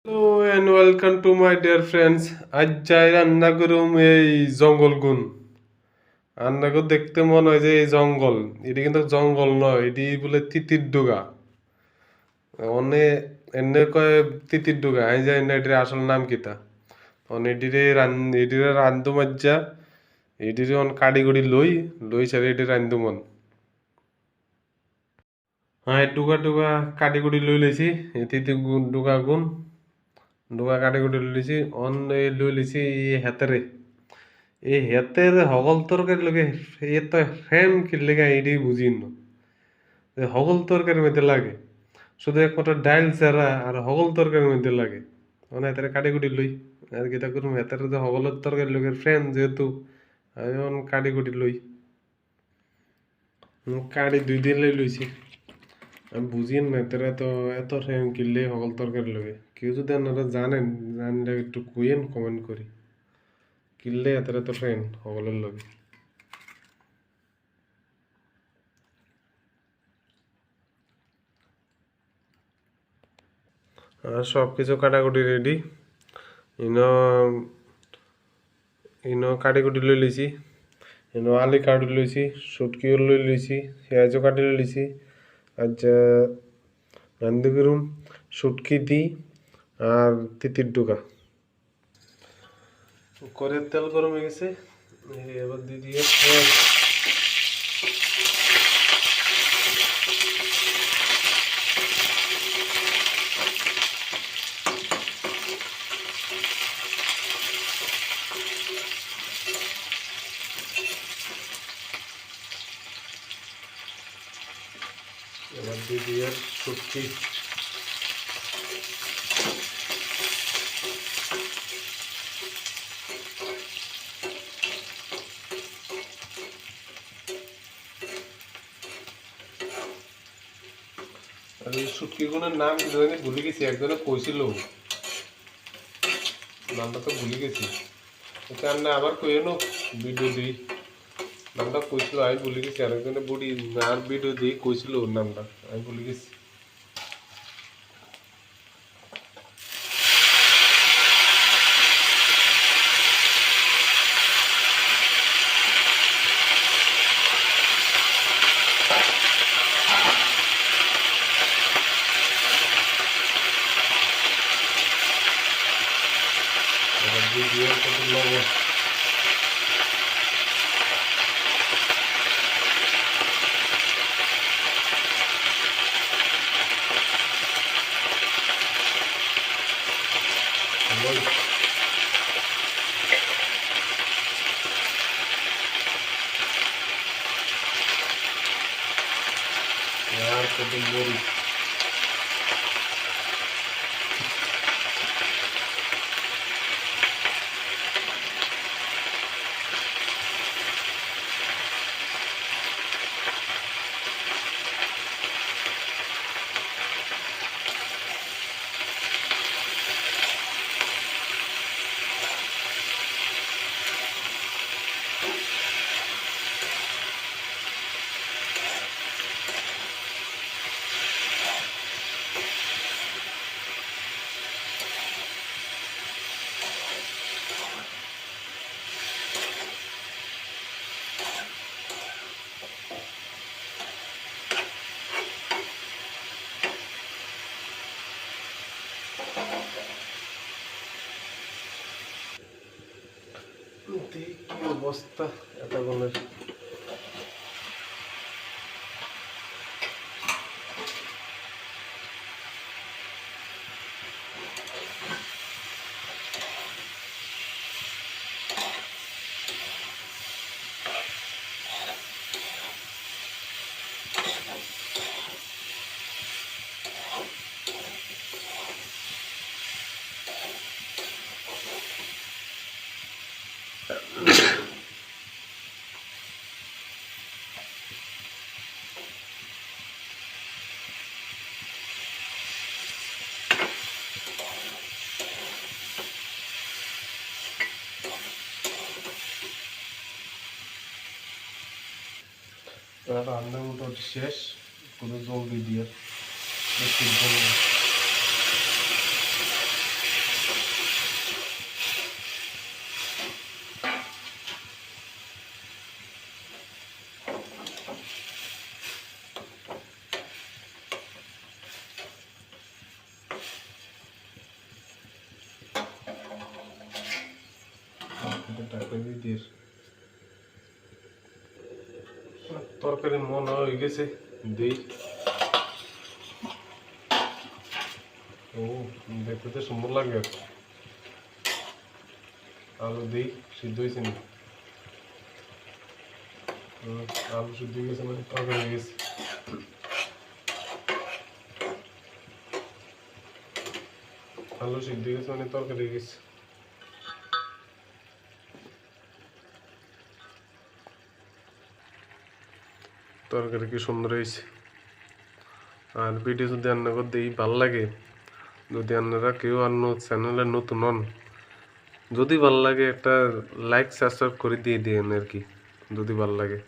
Hello and welcome to my dear friends. আজ যাই রান্না করুম এই জঙ্গল গুন। রান্না করে দেখতে মনে হয় যে এই জঙ্গল, এটি কিন্তু জঙ্গল নয়, এটি বলে তিতির ডুগা। অনে এনে কয় তিতির ডুগা, আমি জানি না এটির আসল নাম কিতা। এটিরে রান্ধু মজ্জা, এটিরে অন কাটি কুটি লই লই সারি এটি রান্ধু মন। হ্যাঁ, ডুগা ডুগা কাটি কুটি লই লইছি, এই তিতির ডুগা গুন ডুগা কাটি কুটি লই লইছি। অন লই লইছি হেতারে, এই হেতের হগল তরকারি লগে এ তো ফ্যান কিনলে এটি বুঝি না যে হগল তরকারির মধ্যে লাগে, শুধু একমাত্র ডাইল ছাড়া আর হগল তরকারির মধ্যে লাগে। মানে হেতারে কাটি কুটি লই আর কিতা করুম, হেতারে যে হগলের তরকারি লগে ফ্যান যেহেতু আমি কাটি কুটি লই। কাটি 2 দিন লইছি, আমি বুঝি না হেতারে তো এত ফ্যান কিনলে হগল তরকারি লগে। কেউ যদি আপনারা জানেন, জানলে একটু কইেন, কমেন্ট করি কিনলে হেতারে তো ফ্যান হগলের লগে। আর সব কিছু কাটাকুটি রেডি। ইনো ইনো কাটি কুটি লই লইছি, ইনো আলি কাটি লইছি, শুটকিও লই লইছি, পেঁয়াজও কাটি লই লইছি। আচ্ছা, রান্ধি করুম শুটকি দি আর তিতির ডুকা। কড়াইয়ের তেল গরম হয়ে গেছে, এবার দিয়ে দিয়ে পেঁয়াজ। এবার দিয়ে দিয়ে শুটকি। আর এই শুটকিগুলোর নাম কি জানি ভুলে গেছি, একজনে কইছিল, নামটা তো ভুলে গেছি। রান্না আবার কইনো ভিডিও দিই, নামটা কইছিল আমি ভুলে গেছি। আরেকজনে বুড়ি আর ভিডিও দিয়ে কইছিল ওর নামটা, আমি ভুলে গেছি। এবার দিয়ে দিয়ে কত লবণ। আর কত মরিচ। কি অবস্থা এতগুলোর। রান্না মোটামুটি শেষ, কোনো জল দিয়ে দিয়ে বেশি জল। তরকারি মনে হয়ে গেছে, দেই। ও, দেখতে তো সুন্দর লাগে। আলু দেই, সিদ্ধ হয়েছে নি? আলু সিদ্ধ হয়ে গেছে মানে তরকারি হয়ে গেছে। আলু সিদ্ধ হয়ে গেছে মানে তরকারি হয়ে গেছে। তরকারি কি সুন্দর হয়েছে। আর ভিডিও যদি আপনাদের দেই ভালো লাগে, যদি আপনারা কেউ অন্য চ্যানেলে নতুন হন, যদি ভালো লাগে একটা লাইক সাবস্ক্রাইব করে দিয়ে দিন আর কি, যদি ভালো লাগে।